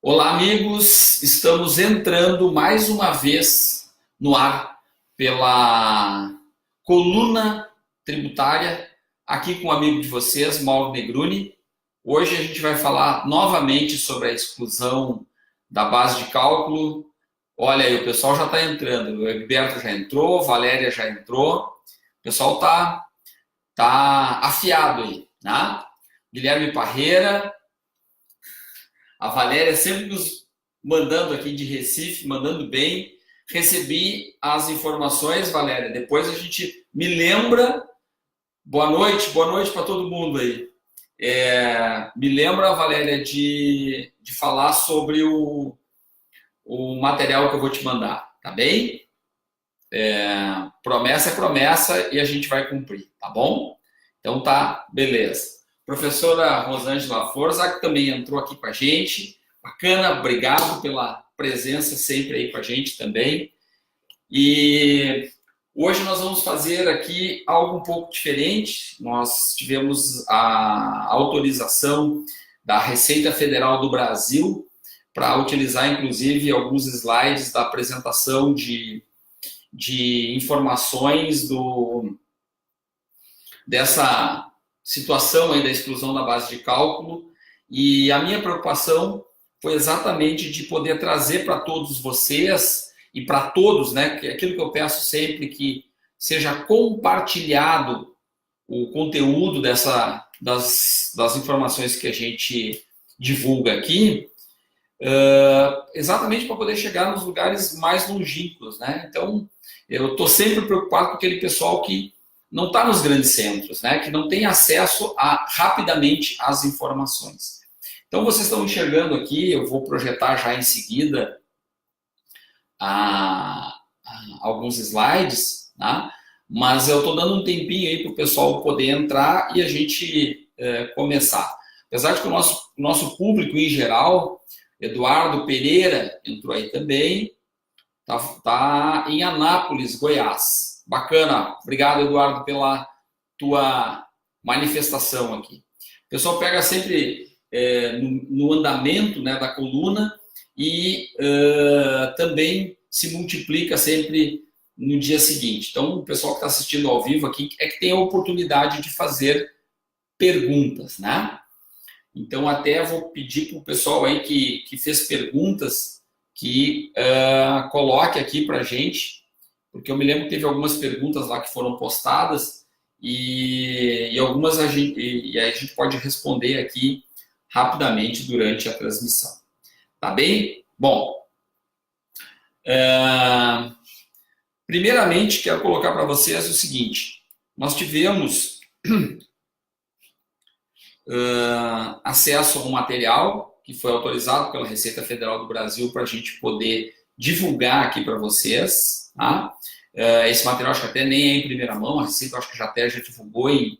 Olá, amigos! Estamos entrando mais uma vez no ar pela coluna tributária, aqui com um amigo de vocês, Mauro Negruni. Hoje a gente vai falar novamente sobre a exclusão da base de cálculo. Olha aí, o pessoal já está entrando. O Egberto já entrou, Valéria já entrou. O pessoal tá afiado aí, né? Guilherme Parreira. A Valéria sempre nos mandando aqui de Recife, mandando bem. Recebi as informações, Valéria. Depois a gente me lembra. Boa noite para todo mundo aí. Me lembra, Valéria, de falar sobre o material que eu vou te mandar, tá bem? Promessa é promessa e a gente vai cumprir, tá bom? Então tá, beleza. Professora Rosângela Forza, que também entrou aqui com a gente. Bacana, obrigado pela presença sempre aí com a gente também. E hoje nós vamos fazer aqui algo um pouco diferente. Nós tivemos a autorização da Receita Federal do Brasil para utilizar, inclusive, alguns slides da apresentação de informações dessa situação aí da exclusão da base de cálculo, e a minha preocupação foi exatamente de poder trazer para todos vocês e para todos, né, que é aquilo que eu peço sempre, que seja compartilhado o conteúdo das informações que a gente divulga aqui, exatamente para poder chegar nos lugares mais longínquos, né? Então, eu estou sempre preocupado com aquele pessoal que não está nos grandes centros, né? Que não tem acesso rapidamente às informações. Então, vocês estão enxergando aqui, eu vou projetar já em seguida alguns slides, né? Mas eu estou dando um tempinho aí para o pessoal poder entrar e a gente começar. Apesar de que o nosso público em geral, Eduardo Pereira entrou aí também, tá em Anápolis, Goiás. Bacana, obrigado, Eduardo, pela tua manifestação aqui. O pessoal pega sempre no andamento, né, da coluna e também se multiplica sempre no dia seguinte. Então, o pessoal que está assistindo ao vivo aqui é que tem a oportunidade de fazer perguntas, né? Então, até vou pedir para o pessoal aí que fez perguntas que coloque aqui para a gente, porque eu me lembro que teve algumas perguntas lá que foram postadas e algumas a gente pode responder aqui rapidamente durante a transmissão. Tá bem? Bom, primeiramente quero colocar para vocês o seguinte: nós tivemos acesso a um material que foi autorizado pela Receita Federal do Brasil para a gente poder divulgar aqui para vocês, tá? Esse material acho que até nem é em primeira mão, a Receita acho que já divulgou em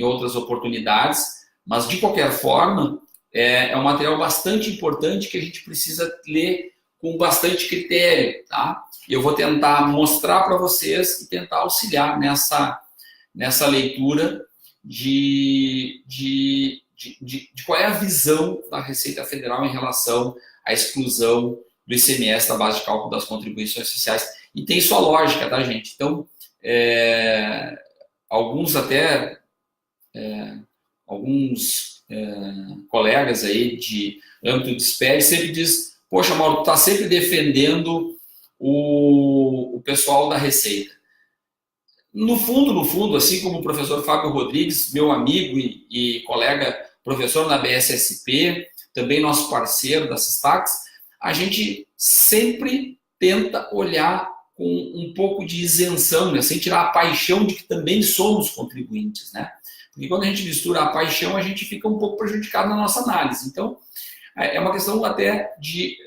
outras oportunidades, mas de qualquer forma é um material bastante importante que a gente precisa ler com bastante critério, tá? Eu vou tentar mostrar para vocês e tentar auxiliar nessa leitura de qual é a visão da Receita Federal em relação à exclusão do ICMS da base de cálculo das contribuições sociais. E tem sua lógica, tá, gente? Então, alguns colegas aí de âmbito de SPED sempre diz: poxa, Mauro, tu está sempre defendendo o pessoal da Receita. No fundo, assim como o professor Fábio Rodrigues, meu amigo e colega professor na BSSP, também nosso parceiro da Sistax, a gente sempre tenta olhar com um pouco de isenção, né? Sem tirar a paixão de que também somos contribuintes, né? Porque quando a gente mistura a paixão, a gente fica um pouco prejudicado na nossa análise. Então, é uma questão até de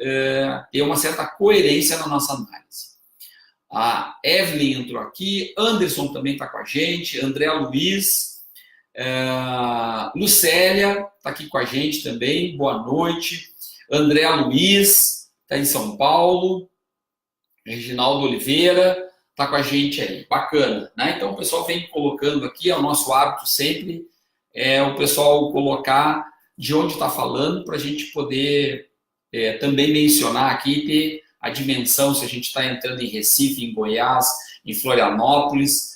ter uma certa coerência na nossa análise. A Evelyn entrou aqui, Anderson também está com a gente, André Luiz, Lucélia está aqui com a gente também, boa noite. André Luiz está em São Paulo, Reginaldo Oliveira está com a gente aí, bacana, né? Então o pessoal vem colocando aqui, é o nosso hábito sempre, o pessoal colocar de onde está falando para a gente poder também mencionar aqui, ter a dimensão, se a gente está entrando em Recife, em Goiás, em Florianópolis.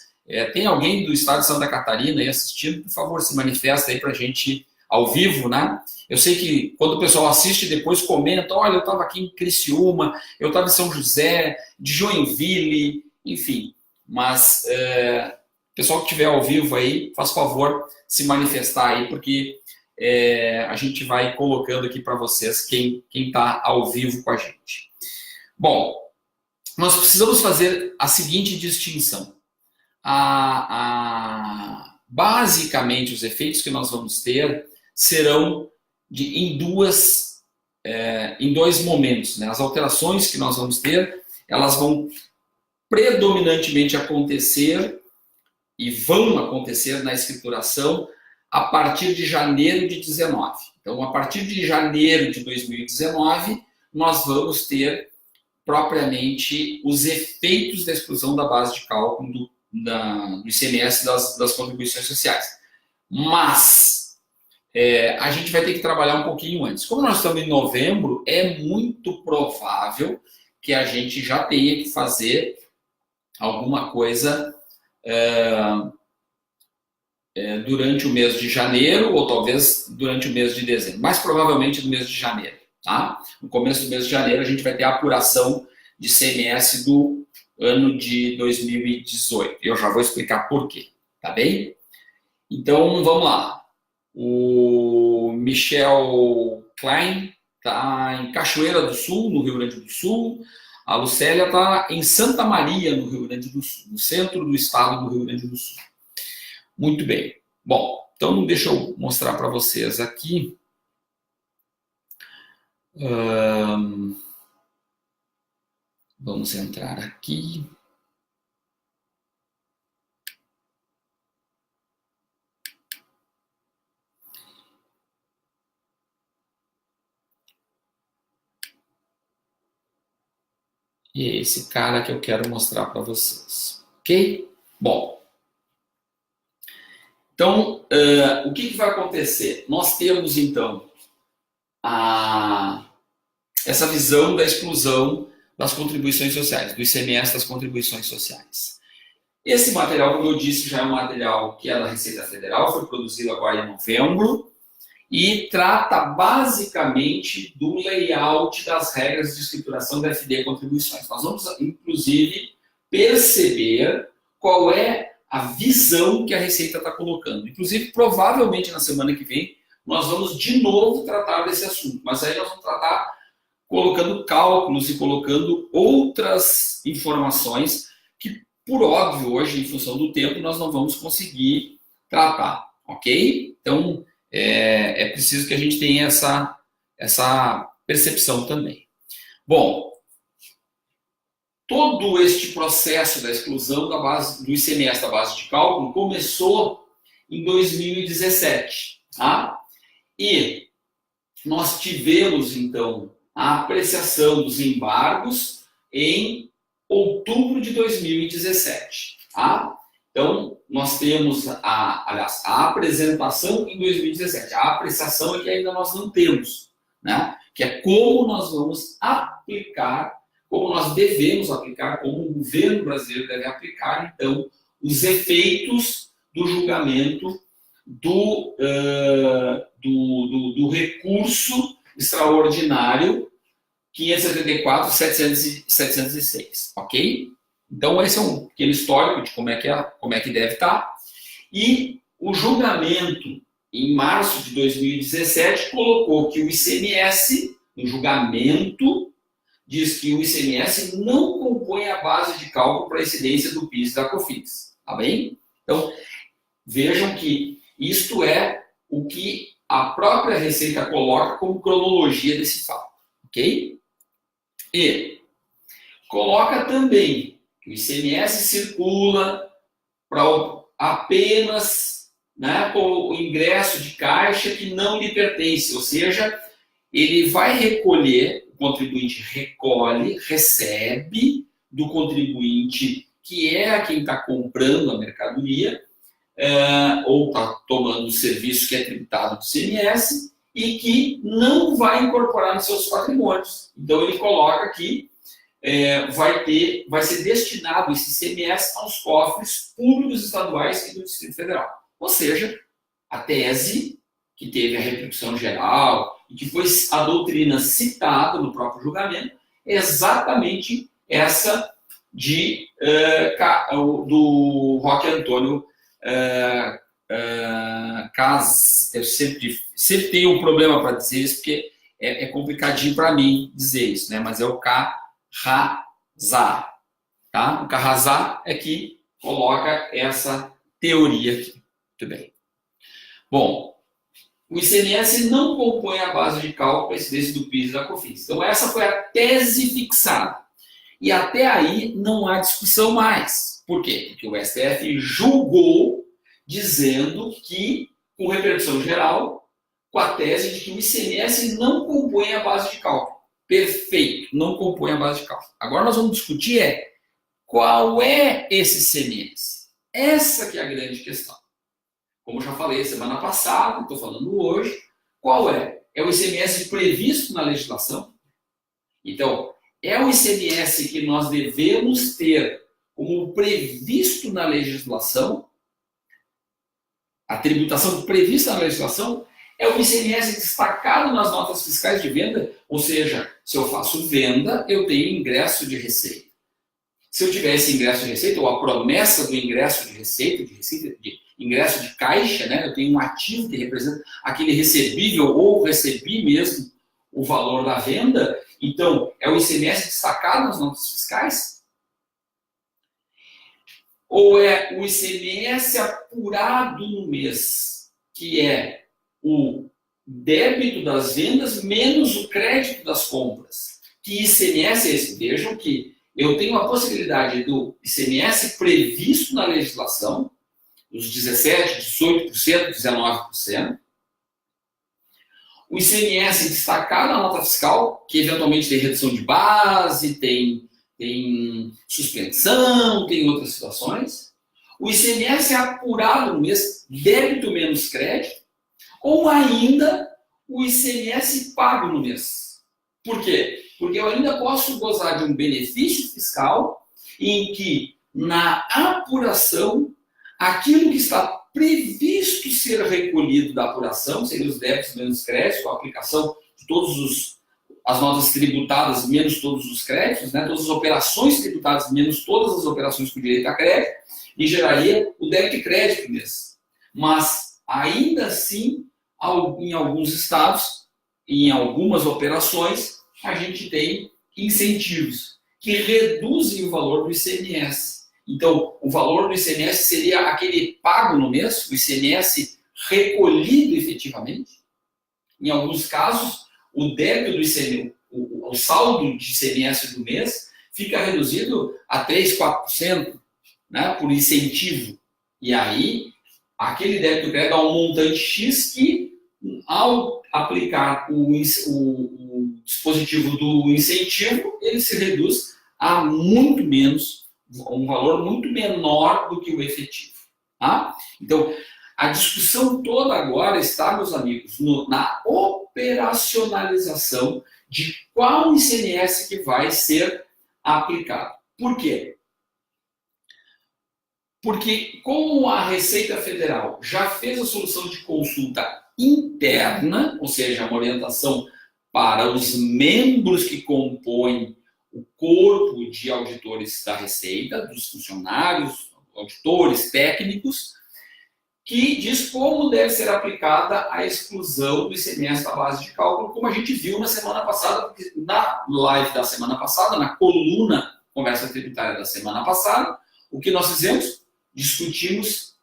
Tem alguém do estado de Santa Catarina aí assistindo? Por favor, se manifesta aí para a gente ao vivo, né? Eu sei que quando o pessoal assiste depois comenta, olha, eu estava aqui em Criciúma, eu estava em São José, de Joinville, enfim. Mas pessoal que estiver ao vivo aí, faz favor se manifestar aí, porque a gente vai colocando aqui para vocês quem está ao vivo com a gente. Bom, nós precisamos fazer a seguinte distinção. Basicamente, os efeitos que nós vamos ter serão em dois momentos, né? As alterações que nós vamos ter, elas vão predominantemente acontecer e vão acontecer na escrituração a partir de janeiro de 19. Então, a partir de janeiro de 2019, nós vamos ter propriamente os efeitos da exclusão da base de cálculo do ICMS das contribuições sociais. Mas a gente vai ter que trabalhar um pouquinho antes. Como nós estamos em novembro, é muito provável que a gente já tenha que fazer alguma coisa durante o mês de janeiro ou talvez durante o mês de dezembro. Mais provavelmente no mês de janeiro. Tá? No começo do mês de janeiro a gente vai ter a apuração de ICMS do ano de 2018. Eu já vou explicar por quê. Tá bem? Então, vamos lá. O Michel Klein está em Cachoeira do Sul, no Rio Grande do Sul. A Lucélia está em Santa Maria, no Rio Grande do Sul, no centro do estado do Rio Grande do Sul. Muito bem. Bom, então deixa eu mostrar para vocês aqui. Vamos entrar aqui. E é esse cara que eu quero mostrar para vocês. Ok? Bom. Então, o que vai acontecer? Nós temos, então, essa visão da exclusão das contribuições sociais, do ICMS das contribuições sociais. Esse material, como eu disse, já é um material que é da Receita Federal, foi produzido agora em novembro, e trata basicamente do layout das regras de escrituração da FD Contribuições. Nós vamos, inclusive, perceber qual é a visão que a Receita está colocando. Inclusive, provavelmente na semana que vem, nós vamos de novo tratar desse assunto, mas aí nós vamos tratar colocando cálculos e colocando outras informações que, por óbvio, hoje, em função do tempo, nós não vamos conseguir tratar, ok? Então, é preciso que a gente tenha essa percepção também. Bom, todo este processo da exclusão do ICMS da base de cálculo começou em 2017, tá? E nós tivemos, então, a apreciação dos embargos em outubro de 2017, tá? Então, nós temos, a apresentação em 2017. A apreciação é que ainda nós não temos, né? Que é como nós vamos aplicar, como nós devemos aplicar, como o governo brasileiro deve aplicar, então, os efeitos do julgamento do recurso extraordinário 574.706, ok? Então, esse é um pequeno histórico de como é que deve estar. E o julgamento, em março de 2017, colocou que o ICMS, no julgamento, diz que o ICMS não compõe a base de cálculo para a incidência do PIS e da COFINS. Tá bem? Então, vejam que isto é o que a própria Receita coloca como cronologia desse fato. Ok? E coloca também que o ICMS circula para apenas, né, o ingresso de caixa que não lhe pertence, ou seja, ele vai recolher, o contribuinte recolhe, recebe do contribuinte que é quem está comprando a mercadoria ou está tomando o serviço que é tributado do ICMS, e que não vai incorporar nos seus patrimônios. Então, ele coloca que vai ser destinado esse ICMS aos cofres públicos estaduais e do Distrito Federal. Ou seja, a tese que teve a repercussão geral e que foi a doutrina citada no próprio julgamento é exatamente essa do Roque Antônio Cas. Eu sempre tenho um problema para dizer isso, porque é complicadinho para mim dizer isso, né? Mas é o Carrasar. Tá? O Carrasar é que coloca essa teoria aqui. Muito bem. Bom, o ICMS não compõe a base de cálculo para a incidência do PIS e da COFINS. Então, essa foi a tese fixada. E até aí não há discussão mais. Por quê? Porque o STF julgou dizendo que, com repercussão geral, com a tese de que o ICMS não compõe a base de cálculo. Perfeito, não compõe a base de cálculo. Agora nós vamos discutir qual é esse ICMS. Essa que é a grande questão. Como eu já falei semana passada, estou falando hoje, qual é? É o ICMS previsto na legislação? Então, é o ICMS que nós devemos ter como previsto na legislação? A tributação prevista na legislação é o ICMS destacado nas notas fiscais de venda, ou seja, se eu faço venda, eu tenho ingresso de receita. Se eu tiver esse ingresso de receita, ou a promessa do ingresso de receita, de ingresso de caixa, né? Eu tenho um ativo que representa aquele recebível, ou recebi mesmo o valor da venda, então é o ICMS destacado nas notas fiscais? Ou é o ICMS apurado no mês, que é o débito das vendas menos o crédito das compras? Que ICMS é esse? Vejam que eu tenho a possibilidade do ICMS previsto na legislação, os 17%, 18%, 19%. O ICMS destacado na nota fiscal, que eventualmente tem redução de base, tem suspensão, tem outras situações. O ICMS é apurado no mês, débito menos crédito, ou ainda o ICMS pago no mês. Por quê? Porque eu ainda posso gozar de um benefício fiscal em que, na apuração, aquilo que está previsto ser recolhido da apuração, seriam os débitos menos créditos, com a aplicação de as notas tributadas menos todos os créditos, né? Todas as operações tributadas menos todas as operações com direito a crédito, e geraria o débito e crédito mesmo. Mas, ainda assim, em alguns estados, em algumas operações, a gente tem incentivos que reduzem o valor do ICMS. Então, o valor do ICMS seria aquele pago no mês, o ICMS recolhido efetivamente. Em alguns casos, o débito do ICMS, o saldo de ICMS do mês, fica reduzido a 3%, 4%, né, por incentivo. E aí, aquele débito crédito dá um montante X que, ao aplicar o dispositivo do incentivo, ele se reduz a muito menos, um valor muito menor do que o efetivo. Tá? Então, a discussão toda agora está, meus amigos, na operacionalização de qual ICMS que vai ser aplicado. Por quê? Porque, como a Receita Federal já fez a solução de consulta interna, ou seja, uma orientação para os membros que compõem o corpo de auditores da Receita, dos funcionários, auditores técnicos, que diz como deve ser aplicada a exclusão do ICMS da base de cálculo, como a gente viu na semana passada, na live da semana passada, na coluna Conversa Tributária da semana passada, o que nós fizemos? Discutimos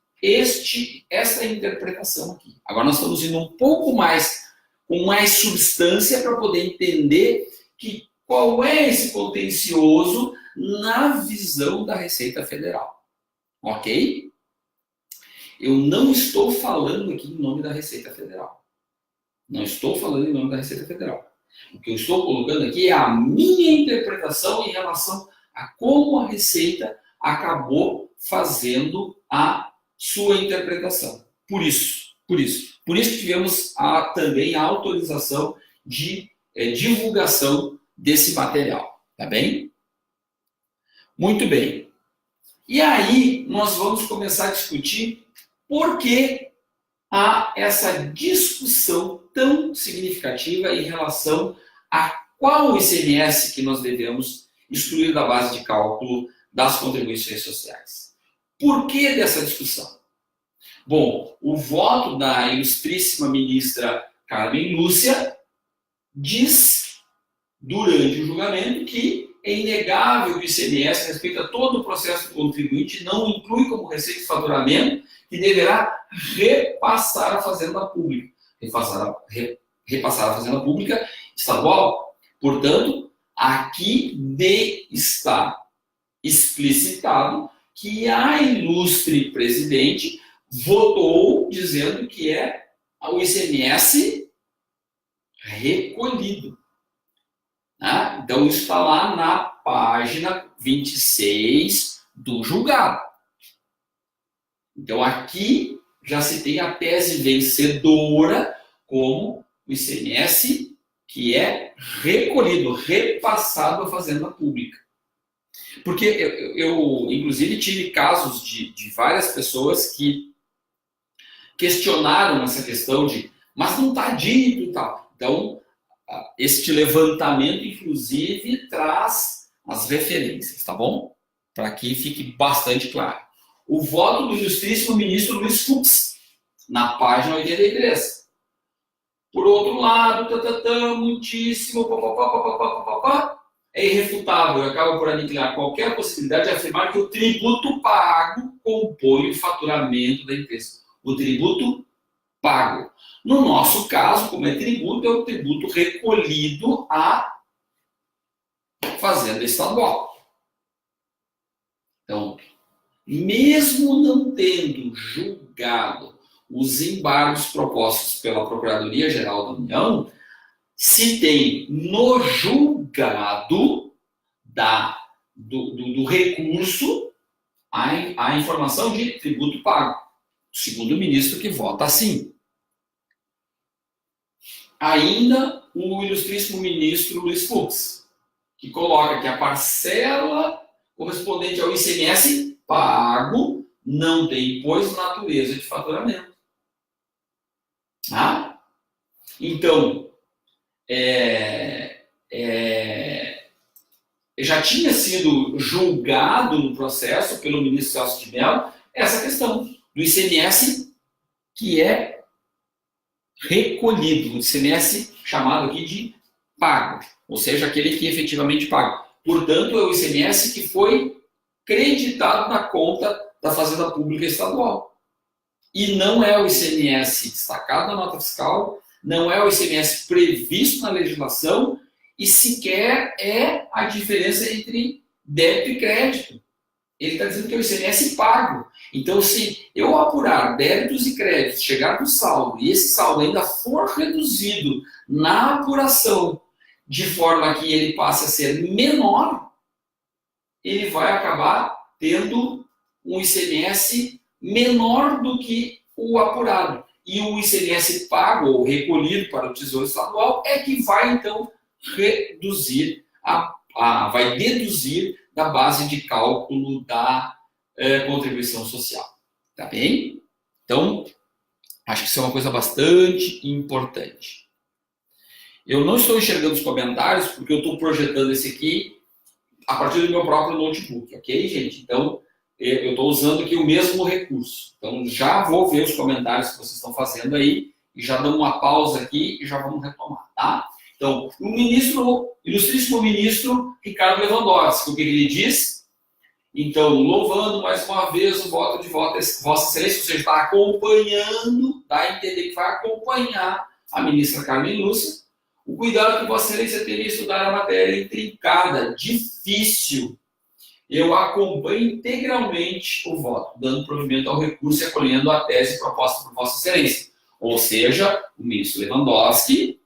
esta interpretação aqui. Agora nós estamos indo um pouco mais, com mais substância, para poder entender qual é esse contencioso na visão da Receita Federal. Ok? Eu não estou falando aqui em nome da Receita Federal. Não estou falando em nome da Receita Federal. O que eu estou colocando aqui é a minha interpretação em relação a como a Receita acabou fazendo a sua interpretação. Por isso, Por isso que tivemos também a autorização de divulgação desse material, tá bem? Muito bem. E aí nós vamos começar a discutir por que há essa discussão tão significativa em relação a qual ICMS que nós devemos excluir da base de cálculo das contribuições sociais. Por que dessa discussão? Bom, o voto da ilustríssima ministra Carmen Lúcia diz, durante o julgamento, que é inegável que o ICMS respeita todo o processo do contribuinte, não inclui como receita de faturamento, que deverá repassar a Fazenda Pública. Repassar a Fazenda Pública estadual. Portanto, aqui está explicitado que a ilustre presidente votou dizendo que é o ICMS recolhido. Então, isso está lá na página 26 do julgado. Então, aqui já se tem a tese vencedora como o ICMS que é recolhido, repassado à Fazenda Pública. Porque eu inclusive, tive casos de várias pessoas que questionaram essa questão de, mas não está dito e tal. Então, este levantamento, inclusive, traz as referências, tá bom? Para que fique bastante claro. O voto do ilustríssimo ministro Luiz Fux, na página 83. Por outro lado, muitíssimo, é irrefutável e acaba por aniquilar qualquer possibilidade de afirmar que o tributo pago compõe o faturamento da empresa. O tributo pago. No nosso caso, como é o tributo recolhido à Fazenda Estadual. Então, mesmo não tendo julgado os embargos propostos pela Procuradoria-Geral da União, se tem no julgado do recurso a informação de tributo pago, segundo o ministro que vota assim. Ainda o ilustríssimo ministro Luiz Fux, que coloca que a parcela correspondente ao ICMS pago não tem, pois, natureza de faturamento. Então, já tinha sido julgado no processo pelo ministro Celso de Mello essa questão do ICMS que é recolhido, o ICMS chamado aqui de pago, ou seja, aquele que efetivamente paga. Portanto, é o ICMS que foi creditado na conta da Fazenda Pública Estadual. E não é o ICMS destacado na nota fiscal, não é o ICMS previsto na legislação e sequer é a diferença entre débito e crédito. Ele está dizendo que é o ICMS pago. Então, se eu apurar débitos e créditos, chegar no saldo, e esse saldo ainda for reduzido na apuração, de forma que ele passe a ser menor, ele vai acabar tendo um ICMS menor do que o apurado. E o ICMS pago ou recolhido para o Tesouro Estadual é que vai, então, reduzir, vai deduzir da base de cálculo da contribuição social. Tá bem? Então, acho que isso é uma coisa bastante importante. Eu não estou enxergando os comentários, porque eu estou projetando esse aqui a partir do meu próprio notebook, ok, gente? Então, eu estou usando aqui o mesmo recurso. Então, já vou ver os comentários que vocês estão fazendo aí, e já damos uma pausa aqui e já vamos retomar, tá? Então, o ilustríssimo ministro Ricardo Lewandowski, o que ele diz? Então, louvando mais uma vez o voto de Vossa Excelência, você está acompanhando, dá a entender que vai acompanhar a ministra Carmen Lúcia, o cuidado que Vossa Excelência teria em estudar a matéria intrincada, difícil. Eu acompanho integralmente o voto, dando provimento ao recurso e acolhendo a tese proposta por Vossa Excelência. Ou seja, o ministro Lewandowski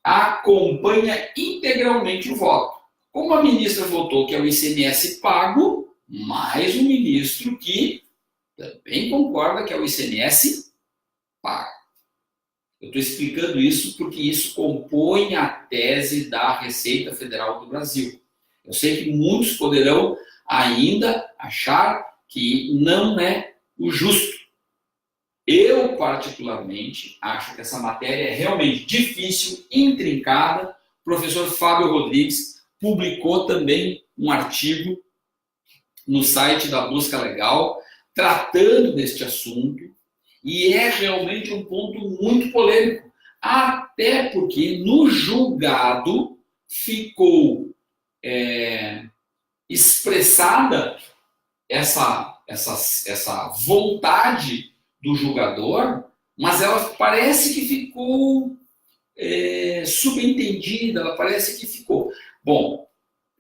acompanha integralmente o voto. Como a ministra votou que é o ICMS pago, mais um ministro que também concorda que é o ICMS pago. Eu estou explicando isso porque isso compõe a tese da Receita Federal do Brasil. Eu sei que muitos poderão ainda achar que não é o justo. Eu, particularmente, acho que essa matéria é realmente difícil, intrincada. O professor Fábio Rodrigues publicou também um artigo no site da Busca Legal, tratando deste assunto, e é realmente um ponto muito polêmico, até porque no julgado ficou expressada essa vontade do julgador, mas ela parece que ficou subentendida, ela parece que ficou. Bom,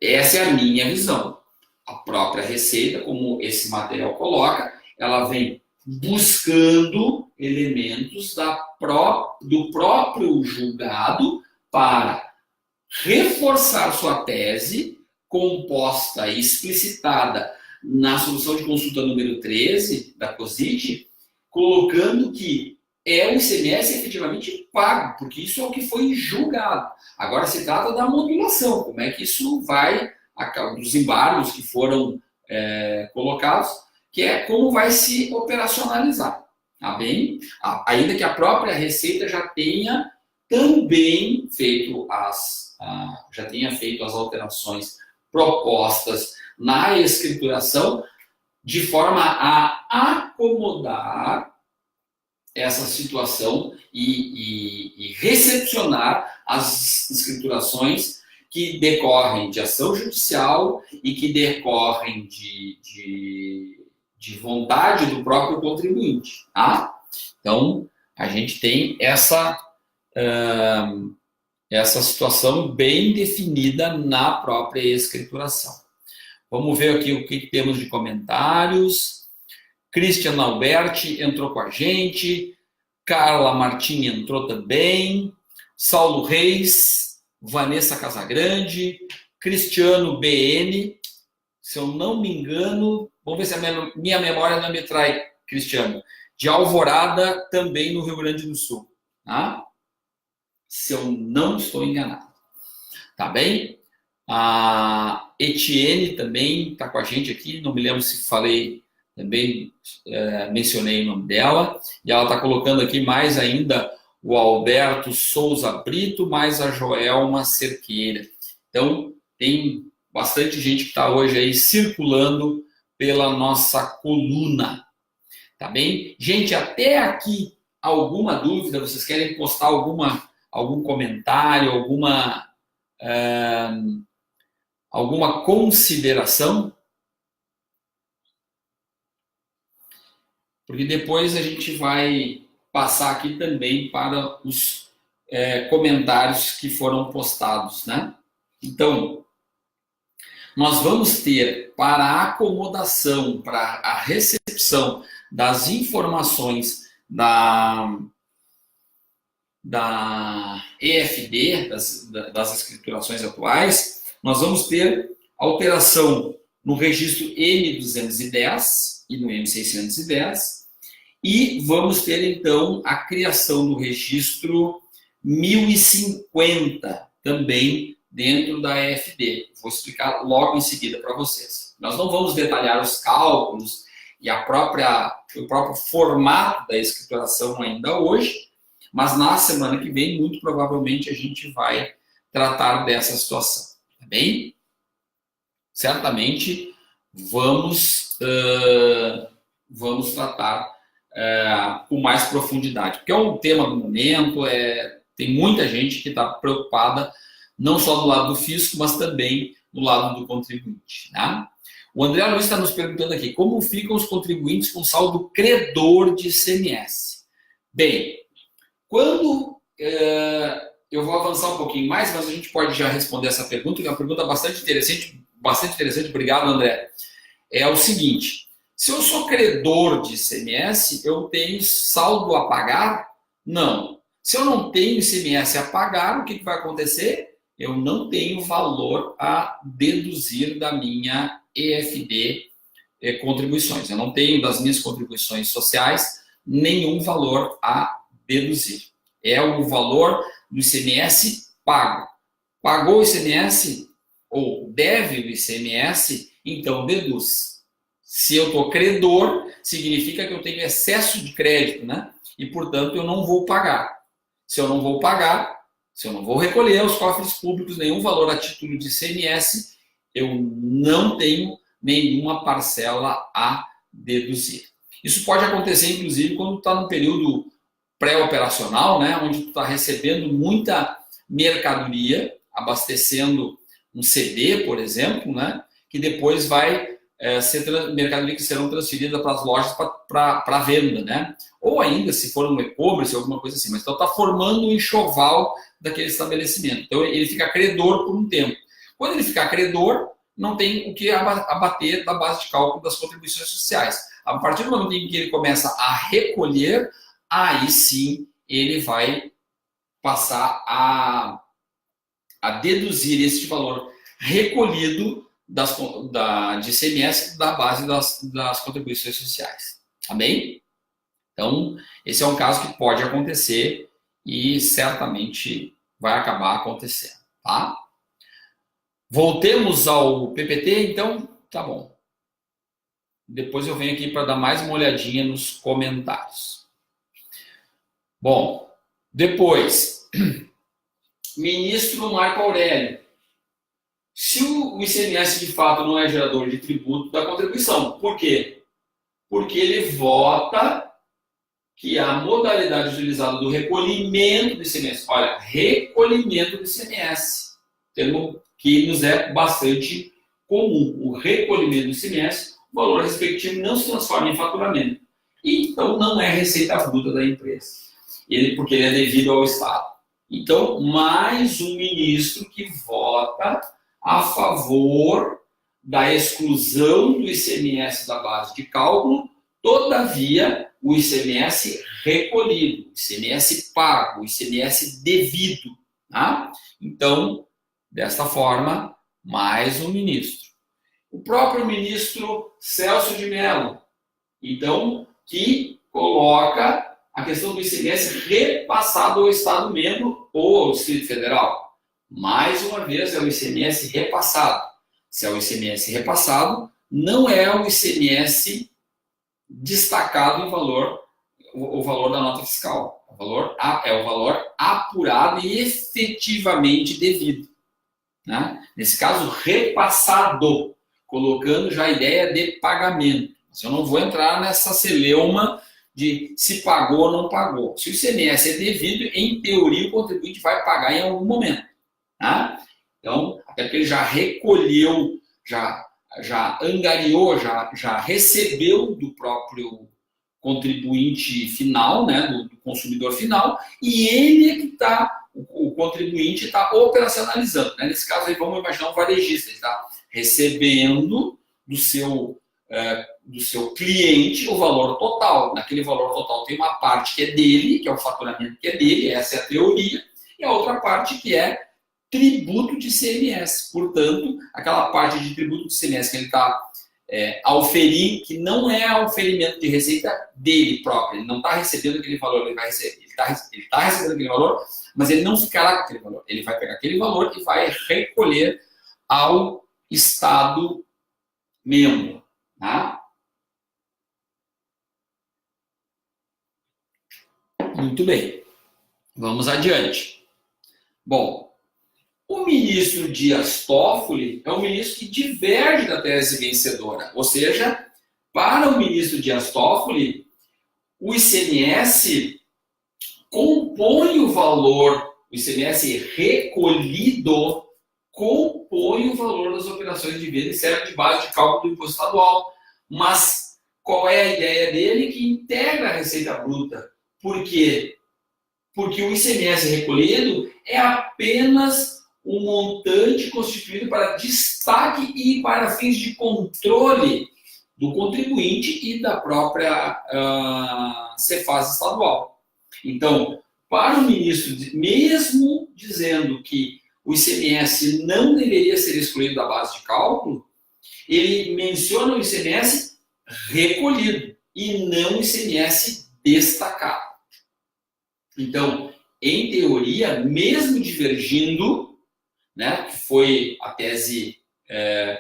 essa é a minha visão. A própria Receita, como esse material coloca, ela vem buscando elementos do próprio julgado para reforçar sua tese, composta e explicitada na solução de consulta número 13 da COSIT, colocando que é o ICMS efetivamente pago, porque isso é o que foi julgado. Agora se trata da modulação, como é que isso vai, dos embargos que foram colocados, que é como vai se operacionalizar. Tá bem? Ainda que a própria Receita já tenha também feito as alterações propostas na escrituração, de forma a acomodar essa situação e recepcionar as escriturações que decorrem de ação judicial e que decorrem de vontade do próprio contribuinte. Tá? Então, a gente tem essa situação bem definida na própria escrituração. Vamos ver aqui o que temos de comentários. Cristian Alberti entrou com a gente. Carla Martins entrou também. Saulo Reis, Vanessa Casagrande, Cristiano BN. Se eu não me engano, vamos ver se a minha memória não me trai, Cristiano. De Alvorada, também no Rio Grande do Sul. Tá? Se eu não estou enganado. Tá bem? A Etienne também está com a gente aqui, não me lembro se falei, também mencionei o nome dela, e ela está colocando aqui mais ainda o Alberto Souza Brito, mais a Joelma Cerqueira. Então, tem bastante gente que está hoje aí circulando pela nossa coluna. Tá bem? Gente, até aqui, alguma dúvida? Vocês querem postar algum comentário, alguma consideração? Porque depois a gente vai passar aqui também para os comentários que foram postados, né? Então, nós vamos ter, para a acomodação, para a recepção das informações da EFD, das escriturações atuais, nós vamos ter alteração no registro M210 e no M610, e vamos ter, então, a criação do registro 1050, também dentro da EFD. Vou explicar logo em seguida para vocês. Nós não vamos detalhar os cálculos e o próprio formato da escrituração ainda hoje, mas na semana que vem, muito provavelmente, a gente vai tratar dessa situação. Tá bem? Certamente, vamos tratar com mais profundidade, porque é um tema do momento, tem muita gente que está preocupada, não só do lado do fisco, mas também do lado do contribuinte. Né? O André Luiz está nos perguntando aqui, como ficam os contribuintes com saldo credor de ICMS? Bem, quando eu vou avançar um pouquinho mais, mas a gente pode já responder essa pergunta, que é uma pergunta bastante interessante, obrigado, André. É o seguinte, se eu sou credor de ICMS, eu tenho saldo a pagar? Não. Se eu não tenho ICMS a pagar, o que vai acontecer? Eu não tenho valor a deduzir da minha EFD contribuições. Eu não tenho das minhas contribuições sociais nenhum valor a deduzir. É o valor do ICMS pago. Pagou o ICMS ou deve o ICMS, então deduz. Se eu estou credor, significa que eu tenho excesso de crédito, né? E, portanto, eu não vou pagar. Se eu não vou pagar, se eu não vou recolher aos cofres públicos nenhum valor a título de ICMS, eu não tenho nenhuma parcela a deduzir. Isso pode acontecer, inclusive, quando está no período pré-operacional, né, onde tu está recebendo muita mercadoria, abastecendo um CD, por exemplo, né, que depois vai ser mercadoria que serão transferidas para as lojas para venda, né? Ou ainda, se for um e-commerce, alguma coisa assim. Mas então está formando um enxoval daquele estabelecimento. Então ele fica credor por um tempo. Quando ele ficar credor, não tem o que abater da base de cálculo das contribuições sociais. A partir do momento em que ele começa a recolher, aí sim ele vai passar a deduzir este valor recolhido de ICMS da base das contribuições sociais. Tá bem? Então, esse é um caso que pode acontecer e certamente vai acabar acontecendo. Tá? Voltemos ao PPT, então, tá bom. Depois eu venho aqui para dar mais uma olhadinha nos comentários. Bom, depois, ministro Marco Aurélio. Se o ICMS de fato não é gerador de tributo da contribuição. Por quê? Porque ele vota que a modalidade utilizada do recolhimento do ICMS, olha, recolhimento do ICMS, termo que nos é bastante comum. O recolhimento do ICMS, o valor respectivo não se transforma em faturamento. E, então, não é receita bruta da empresa, porque ele é devido ao Estado. Então, mais um ministro que vota a favor da exclusão do ICMS da base de cálculo, todavia, o ICMS recolhido, o ICMS pago, o ICMS devido. Tá? Então, desta forma, mais um ministro. O próprio ministro Celso de Mello, então, que coloca a questão do ICMS repassado ao Estado membro ou ao Distrito Federal. Mais uma vez, é o ICMS repassado. Se é o ICMS repassado, não é o ICMS destacado em valor, o valor da nota fiscal. É o valor apurado e efetivamente devido. Né? Nesse caso, repassado, colocando já a ideia de pagamento. Eu não vou entrar nessa celeuma de se pagou ou não pagou. Se o ICMS é devido, em teoria, o contribuinte vai pagar em algum momento. Tá? Então, até porque ele já recolheu, já angariou, já recebeu do próprio contribuinte final, né, do consumidor final, e ele é que está, o contribuinte está operacionalizando. Né? Nesse caso, aí, vamos imaginar um varejista, ele está recebendo do seu cliente o valor total. Naquele valor total tem uma parte que é dele, que é o faturamento que é dele, essa é a teoria, e a outra parte que é tributo de ICMS. Portanto, aquela parte de tributo de ICMS que ele está auferindo, que não é auferimento de receita dele próprio, ele não está recebendo aquele valor, ele está recebendo aquele valor, mas ele não ficará com aquele valor. Ele vai pegar aquele valor e vai recolher ao Estado membro. Tá? Muito bem. Vamos adiante. Bom, o ministro Dias Toffoli é um ministro que diverge da tese vencedora. Ou seja, para o ministro Dias Toffoli, o ICMS compõe o valor, o ICMS recolhido compõe o valor das operações de venda e serve de base de cálculo do imposto estadual. Mas qual é a ideia dele? Que integra a receita bruta. Por quê? Porque o ICMS recolhido é apenas um montante constituído para destaque e para fins de controle do contribuinte e da própria Cefaz estadual. Então, para o ministro, mesmo dizendo que o ICMS não deveria ser excluído da base de cálculo, ele menciona o ICMS recolhido e não o ICMS destacado. Então, em teoria, mesmo divergindo, né, que foi a tese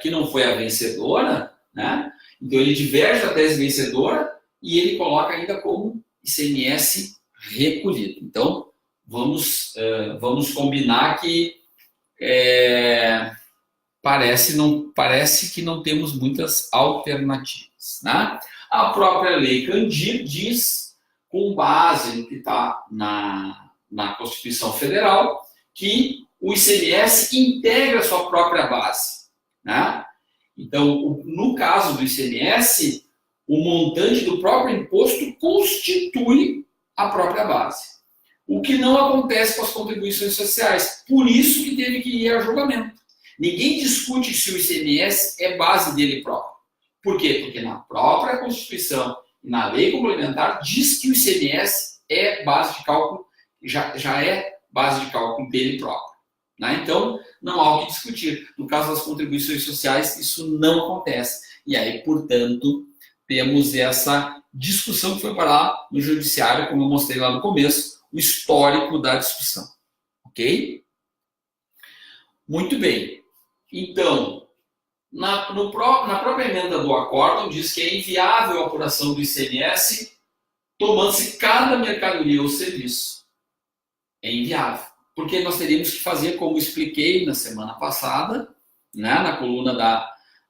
que não foi a vencedora, né? Então ele diverge da tese vencedora e ele coloca ainda como ICMS recolhido. Então vamos combinar que parece que não temos muitas alternativas, né? A própria lei Candir diz, com base no que está na Constituição Federal, que o ICMS integra a sua própria base, né? Então, no caso do ICMS, o montante do próprio imposto constitui a própria base. O que não acontece com as contribuições sociais. Por isso que teve que ir a julgamento. Ninguém discute se o ICMS é base dele próprio. Por quê? Porque na própria Constituição e na lei complementar diz que o ICMS é base de cálculo, já é base de cálculo dele próprio. Né? Então, não há o que discutir. No caso das contribuições sociais, isso não acontece. E aí, portanto, temos essa discussão que foi para lá no judiciário, como eu mostrei lá no começo, o histórico da discussão. Ok? Muito bem. Então, na própria emenda do acórdão, diz que é inviável a apuração do ICMS tomando-se cada mercadoria ou serviço. É inviável. Porque nós teríamos que fazer, como expliquei na semana passada, né, na coluna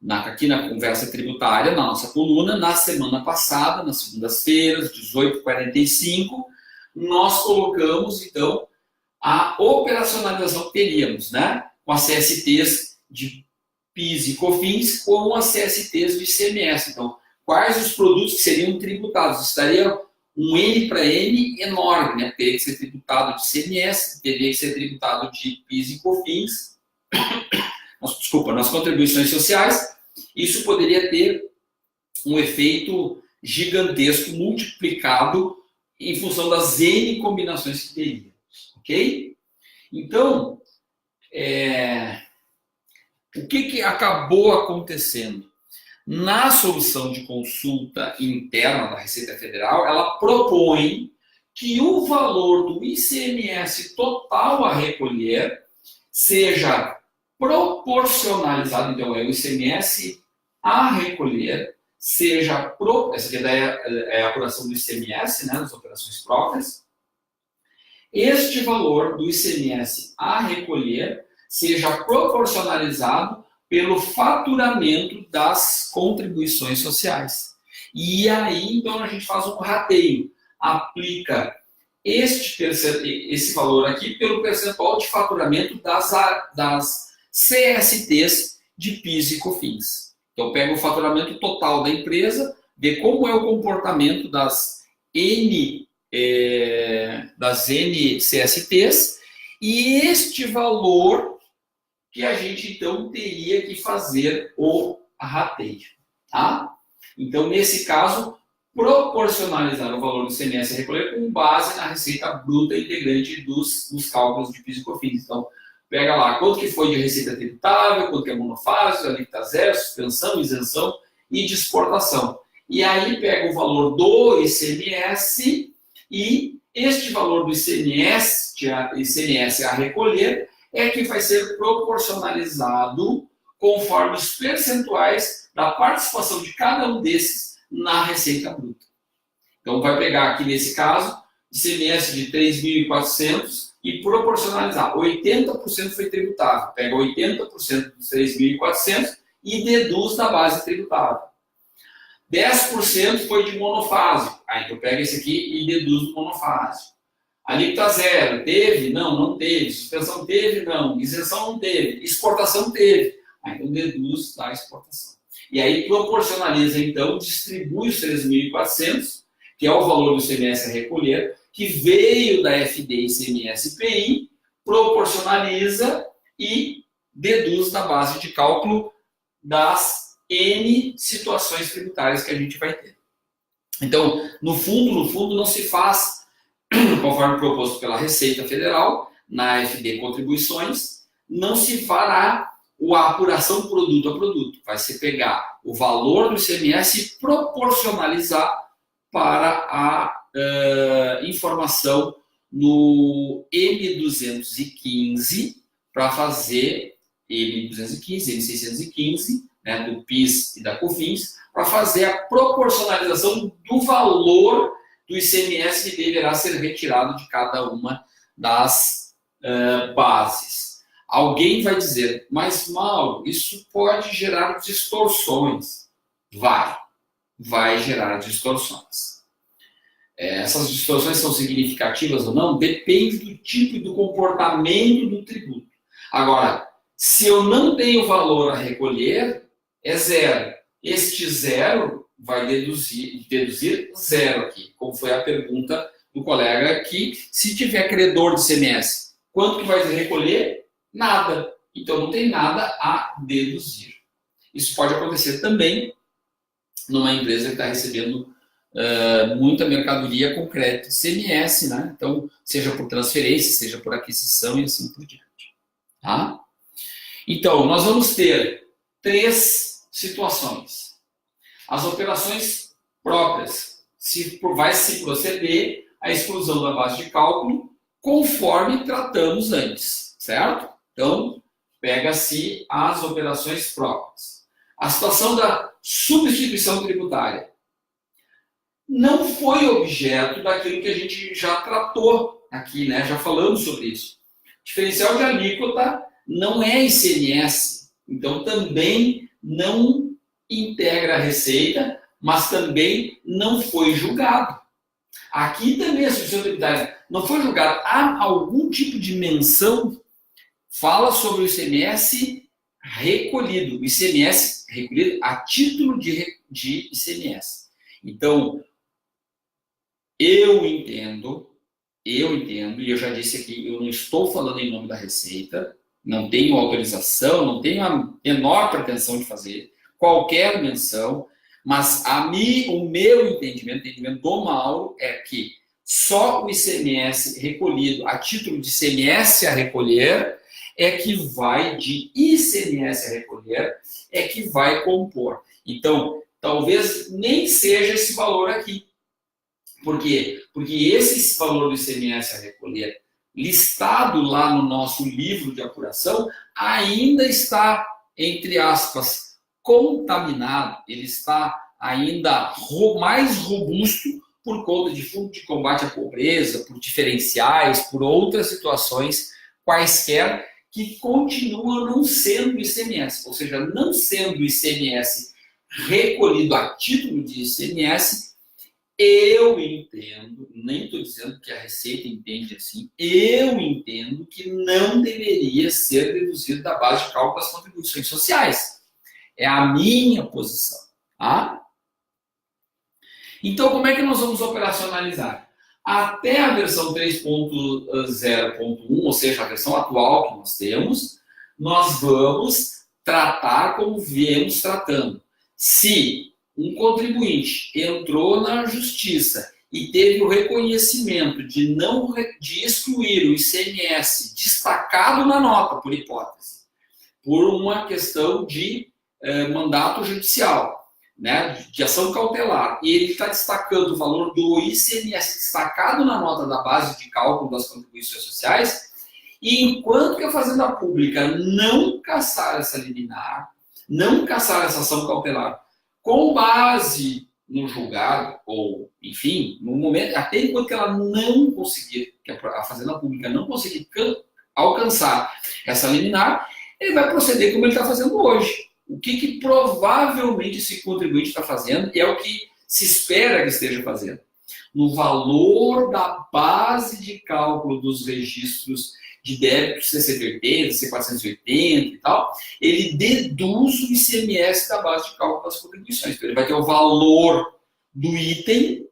aqui na conversa tributária, na nossa coluna, na semana passada, nas segundas-feiras, 18h45, nós colocamos, então, a operacionalização que teríamos, né, com as CSTs de PIS e COFINS com as CSTs de ICMS. Então, quais os produtos que seriam tributados? Estaria um N para N enorme, né? Teria que ser tributado de ICMS, teria que ser tributado de PIS e COFINS, nas contribuições sociais. Isso poderia ter um efeito gigantesco, multiplicado em função das N combinações que teríamos, ok? Então, o que acabou acontecendo? Na solução de consulta interna da Receita Federal, ela propõe que o valor do ICMS total a recolher seja proporcionalizado, então é o ICMS a recolher, essa aqui é a apuração do ICMS, né, das operações próprias, este valor do ICMS a recolher seja proporcionalizado pelo faturamento das contribuições sociais. E aí, então, a gente faz um rateio, aplica esse valor aqui pelo percentual de faturamento das CSTs de PIS e COFINS. Então, pega o faturamento total da empresa, vê como é o comportamento das N CSTs, e este valor que a gente, então, teria que fazer o rateio. Tá? Então, nesse caso, proporcionalizar o valor do ICMS a recolher com base na receita bruta integrante dos cálculos de PIS e COFINS. Então, pega lá quanto que foi de receita tributável, quanto que é monofásico, alíquota zero, suspensão, isenção e de exportação. E aí pega o valor do ICMS e este valor do ICMS a recolher é que vai ser proporcionalizado conforme os percentuais da participação de cada um desses na receita bruta. Então, vai pegar aqui, nesse caso, ICMS de 3.400 e proporcionalizar. 80% foi tributável. Pega 80% dos 3.400 e deduz da base tributável. 10% foi de monofásico. Aí, então, pega esse aqui e deduz do monofásico. Alíquota zero, teve? Não, não teve. Suspensão teve? Não. Isenção não teve. Exportação teve. Aí, então, deduz da exportação. E aí, proporcionaliza, então, distribui os 3.400, que é o valor do ICMS a recolher, que veio da FD ICMS-PI, proporcionaliza e deduz da base de cálculo das N situações tributárias que a gente vai ter. Então, no fundo, não se faz conforme proposto pela Receita Federal, na FD Contribuições, não se fará a apuração produto a produto. Vai se pegar o valor do ICMS e proporcionalizar para a informação no M215 para fazer M215, M615, né, do PIS e da COFINS, para fazer a proporcionalização do valor do ICMS que deverá ser retirado de cada uma das bases. Alguém vai dizer, mas Mauro, isso pode gerar distorções. Vai gerar distorções. Essas distorções são significativas ou não? Depende do tipo e do comportamento do tributo. Agora, se eu não tenho valor a recolher, é zero. Este zero vai deduzir zero aqui, como foi a pergunta do colega aqui. Se tiver credor de ICMS, quanto que vai recolher? Nada. Então não tem nada a deduzir. Isso pode acontecer também numa empresa que está recebendo muita mercadoria com crédito de ICMS, né? Então, seja por transferência, seja por aquisição e assim por diante. Tá? Então, nós vamos ter 3 situações. As operações próprias, vai se proceder à exclusão da base de cálculo conforme tratamos antes, certo? Então, pega-se as operações próprias. A situação da substituição tributária não foi objeto daquilo que a gente já tratou aqui, né? Já falamos sobre isso. Diferencial de alíquota não é ICMS, então também não integra a receita, mas também não foi julgado. Aqui também a substituição tributária não foi julgada. Há algum tipo de menção, fala sobre o ICMS recolhido. O ICMS recolhido a título de ICMS. Então, eu entendo, e eu já disse aqui, eu não estou falando em nome da Receita, não tenho autorização, não tenho a menor pretensão de fazer qualquer menção, mas o meu entendimento, o entendimento do Mauro, é que só o ICMS recolhido a título de ICMS a recolher é que vai, de ICMS a recolher, é que vai compor. Então, talvez nem seja esse valor aqui. Por quê? Porque esse valor do ICMS a recolher, listado lá no nosso livro de apuração, ainda está, entre aspas, contaminado. Ele está ainda mais robusto por conta de fundo de combate à pobreza, por diferenciais, por outras situações quaisquer que continuam não sendo ICMS. Ou seja, não sendo ICMS recolhido a título de ICMS, eu entendo, nem estou dizendo que a Receita entende assim, eu entendo que não deveria ser deduzido da base de cálculo das contribuições sociais. É a minha posição. Tá? Então, como é que nós vamos operacionalizar? Até a versão 3.0.1, ou seja, a versão atual que nós temos, nós vamos tratar como viemos tratando. Se um contribuinte entrou na justiça e teve o reconhecimento de excluir o ICMS destacado na nota, por hipótese, por uma questão de mandato judicial, né, de ação cautelar, e ele está destacando o valor do ICMS destacado na nota da base de cálculo das contribuições sociais, e enquanto que a Fazenda Pública não cassar essa liminar, não cassar essa ação cautelar, com base no julgado, ou, enfim, no momento, até enquanto que ela não conseguir, que a Fazenda Pública não conseguir alcançar essa liminar, ele vai proceder como ele está fazendo hoje. O que provavelmente esse contribuinte está fazendo e é o que se espera que esteja fazendo. No valor da base de cálculo dos registros de débito C180, C480 e tal, ele deduz o ICMS da base de cálculo das contribuições. Então, ele vai ter o valor do item,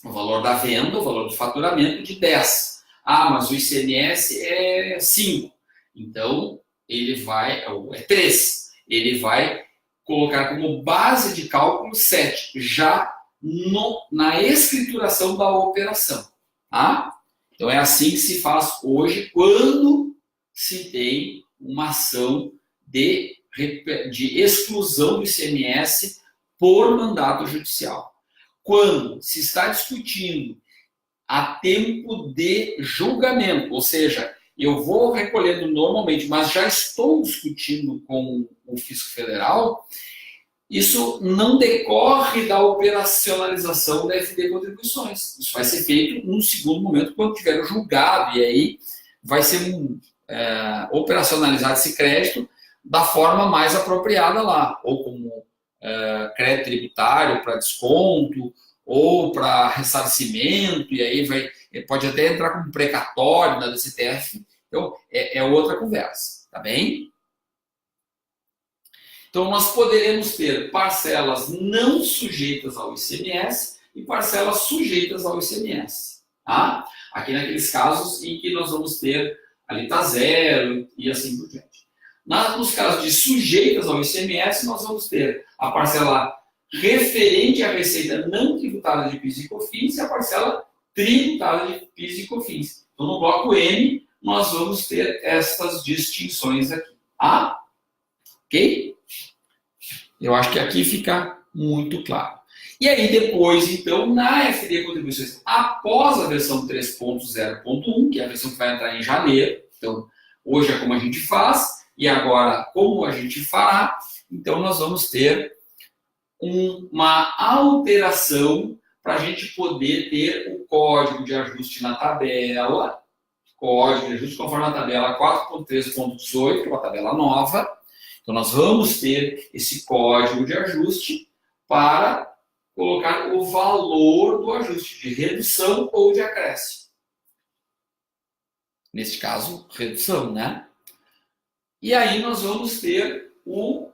o valor da venda, o valor do faturamento de 10. Ah, mas o ICMS é 5. Então, ele vai, é 3. Ele vai colocar como base de cálculo 7, já na escrituração da operação. Tá? Então, é assim que se faz hoje quando se tem uma ação de exclusão do ICMS por mandato judicial. Quando se está discutindo a tempo de julgamento, ou seja, eu vou recolhendo normalmente, mas já estou discutindo com o fisco federal, isso não decorre da operacionalização da FD Contribuições. Isso vai ser feito num segundo momento, quando tiver o julgado, e aí vai ser operacionalizado esse crédito da forma mais apropriada lá, ou como crédito tributário para desconto, ou para ressarcimento, e aí pode até entrar como precatório na DCTF. Então, é outra conversa, tá bem? Então, nós poderemos ter parcelas não sujeitas ao ICMS e parcelas sujeitas ao ICMS. Tá? Aqui naqueles casos em que nós vamos ter alíquota zero e assim por diante. Nos casos de sujeitas ao ICMS, nós vamos ter a parcela referente à receita não tributada de PIS e COFINS e a parcela tributada de PIS e COFINS. Então, no bloco M, nós vamos ter estas distinções aqui. Tá? Ok? Eu acho que aqui fica muito claro. E aí, depois, então, na FD Contribuições, após a versão 3.0.1, que é a versão que vai entrar em janeiro, então, hoje é como a gente faz, e agora como a gente fará, então nós vamos ter uma alteração para a gente poder ter o código de ajuste na tabela, código de ajuste conforme a tabela 4.3.18, que é uma tabela nova. Então, nós vamos ter esse código de ajuste para colocar o valor do ajuste de redução ou de acréscimo. Neste caso, redução, né? E aí nós vamos ter o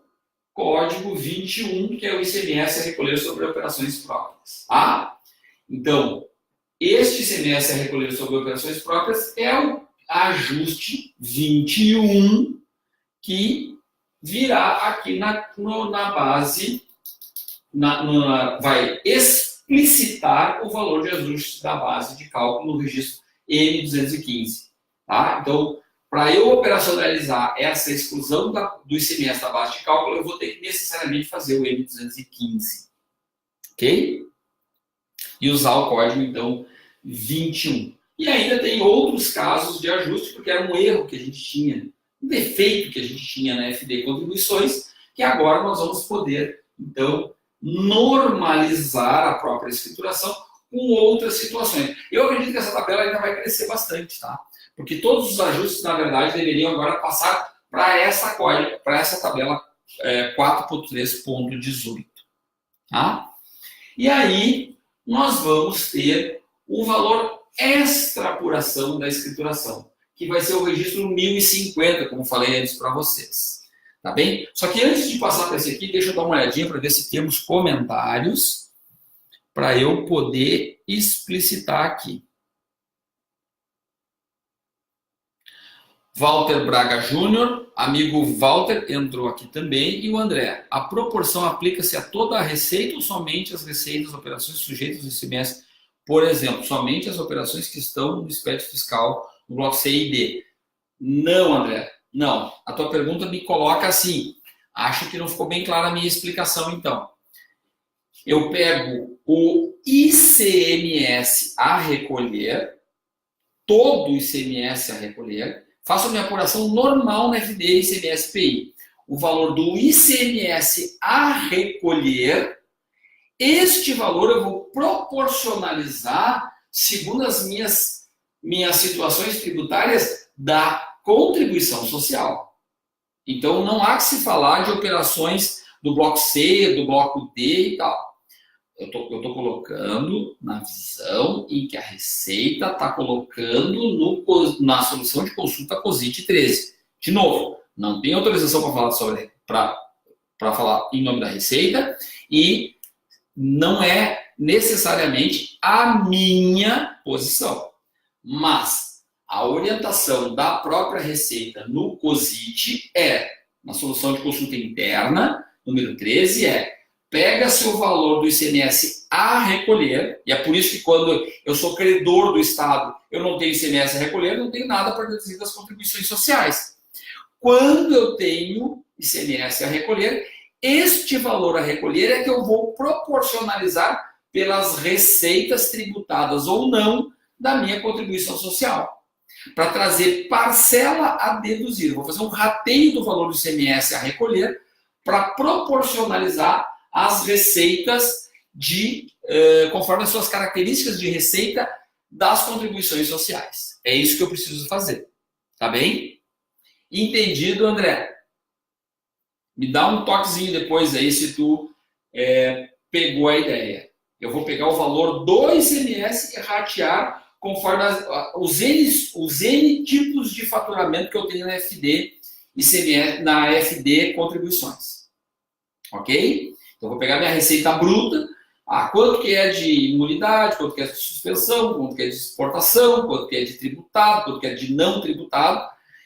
código 21, que é o ICMS a recolher sobre operações próprias. Tá? Então, este ICMS a recolher sobre operações próprias é o ajuste 21 que virá aqui na base, vai explicitar o valor de ajuste da base de cálculo no registro M215. Tá? Então, para eu operacionalizar essa exclusão do ICMS da base de cálculo, eu vou ter que necessariamente fazer o M215. Ok? E usar o código, então, 21. E ainda tem outros casos de ajuste, porque era um erro que a gente tinha, um defeito que a gente tinha na FD Contribuições, que agora nós vamos poder, então, normalizar a própria escrituração com outras situações. Eu acredito que essa tabela ainda vai crescer bastante, tá? Porque todos os ajustes, na verdade, deveriam agora passar para essa tabela 4.3.18. Tá? E aí, nós vamos ter o valor extrapuração da escrituração, que vai ser o registro 1050, como falei antes para vocês. Tá bem? Só que antes de passar para esse aqui, deixa eu dar uma olhadinha para ver se temos comentários para eu poder explicitar aqui. Walter Braga Júnior, amigo Walter, entrou aqui também, e o André. A proporção aplica-se a toda a receita ou somente as receitas, operações sujeitas ao ICMS? Por exemplo, somente as operações que estão no SPED fiscal no bloco C e D. Não, André, não. A tua pergunta me coloca assim. Acho que não ficou bem clara a minha explicação, então. Eu pego o ICMS a recolher, todo o ICMS a recolher, faço a minha apuração normal na FD ICMS-PI. O valor do ICMS a recolher, este valor eu vou proporcionalizar segundo as minhas situações tributárias da contribuição social. Então, não há que se falar de operações do bloco C, do bloco D e tal. Eu estou colocando na visão em que a Receita está colocando na solução de consulta COSIT 13. De novo, não tem autorização para falar em nome da Receita e não é necessariamente a minha posição. Mas a orientação da própria Receita no COSIT na solução de consulta interna, número 13, pega-se o valor do ICMS a recolher, e é por isso que quando eu sou credor do Estado, eu não tenho ICMS a recolher, não tenho nada para deduzir das contribuições sociais. Quando eu tenho ICMS a recolher, este valor a recolher é que eu vou proporcionalizar pelas receitas tributadas ou não da minha contribuição social, para trazer parcela a deduzir. Vou fazer um rateio do valor do ICMS a recolher para proporcionalizar as receitas conforme as suas características de receita das contribuições sociais. É isso que eu preciso fazer. Tá bem? Entendido, André? Me dá um toquezinho depois aí se tu pegou a ideia. Eu vou pegar o valor do ICMS e ratear conforme os N tipos de faturamento que eu tenho na FD ICMS, na FD contribuições. Ok? Então, eu vou pegar minha receita bruta, quanto que é de imunidade, quanto que é de suspensão, quanto que é de exportação, quanto que é de tributado, quanto que é de não tributado,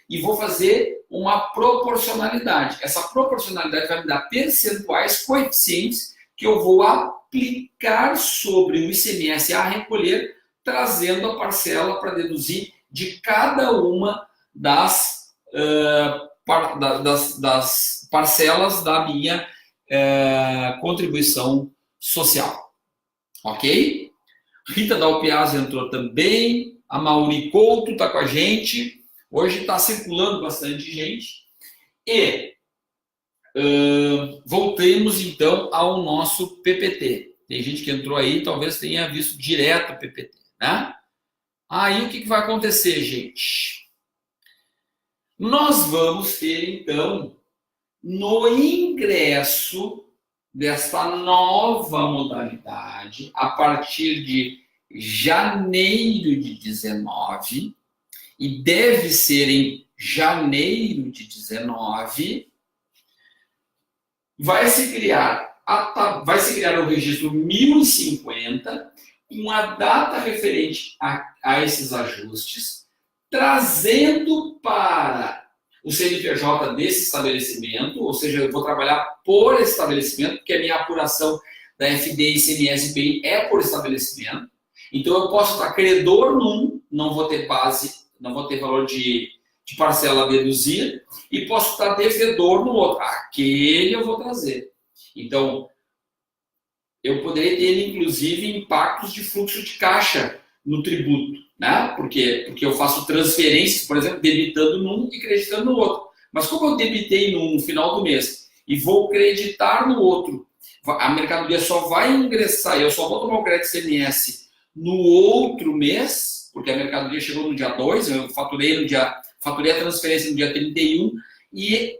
e vou fazer uma proporcionalidade. Essa proporcionalidade vai me dar percentuais, coeficientes, que eu vou aplicar sobre o ICMS a recolher, trazendo a parcela para deduzir de cada uma das parcelas da minha contribuição social. Ok? Rita Dalpiazzi entrou também. A Mauri Couto está com a gente. Hoje está circulando bastante gente. E voltemos então ao nosso PPT. Tem gente que entrou aí, talvez tenha visto direto o PPT, né? Aí o que vai acontecer, gente? Nós vamos ter então, no ingresso desta nova modalidade, a partir de janeiro de 19, e deve ser em janeiro de 19, vai se criar o registro 1050, com a data referente a esses ajustes, trazendo para o CNPJ desse estabelecimento, ou seja, eu vou trabalhar por estabelecimento, porque a minha apuração da FD, ICMS e PI é por estabelecimento. Então, eu posso estar credor num, não vou ter base, não vou ter valor de parcela a deduzir, e posso estar devedor no outro. Aquele eu vou trazer. Então, eu poderia ter, inclusive, impactos de fluxo de caixa no tributo, né? Porque eu faço transferências, por exemplo, debitando num e creditando no outro. Mas como eu debitei num no final do mês e vou creditar no outro, a mercadoria só vai ingressar, eu só vou tomar o crédito ICMS no outro mês, porque a mercadoria chegou no dia 2, eu faturei a transferência no dia 31 e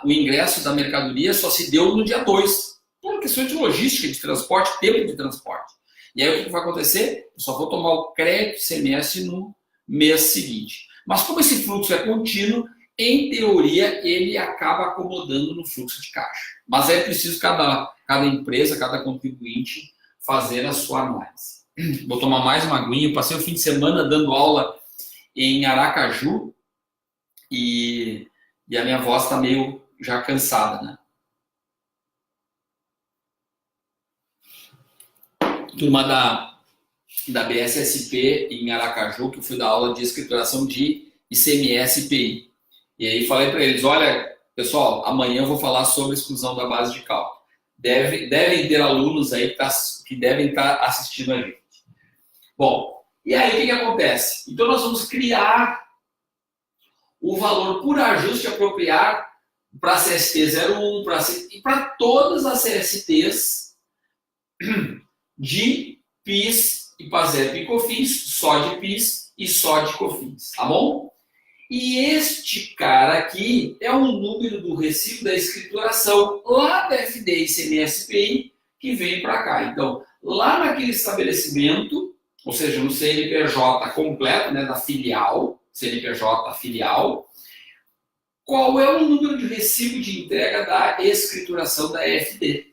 o ingresso da mercadoria só se deu no dia 2, por questão de logística, de transporte, tempo de transporte. E aí o que vai acontecer? Eu só vou tomar o crédito ICMS no mês seguinte. Mas como esse fluxo é contínuo, em teoria ele acaba acomodando no fluxo de caixa. Mas é preciso cada empresa, cada contribuinte fazer a sua análise. Vou tomar mais uma aguinha. Eu passei o fim de semana dando aula em Aracaju e a minha voz está meio já cansada, né? Turma da BSSP em Aracaju, que eu fui dar aula de escrituração de ICMS e PI. E aí falei para eles, olha, pessoal, amanhã eu vou falar sobre exclusão da base de cálculo. Devem ter alunos aí que devem estar assistindo a gente. Bom, e aí o que acontece? Então nós vamos criar o valor por ajuste apropriado para a CST 01 e para todas as CSTs de PIS, IPASEP e COFINS, só de PIS e só de COFINS, tá bom? E este cara aqui é o número do recibo da escrituração lá da FD ICMS PI que vem para cá. Então, lá naquele estabelecimento, ou seja, no CNPJ completo, né, da filial, CNPJ filial, qual é o número de recibo de entrega da escrituração da FD?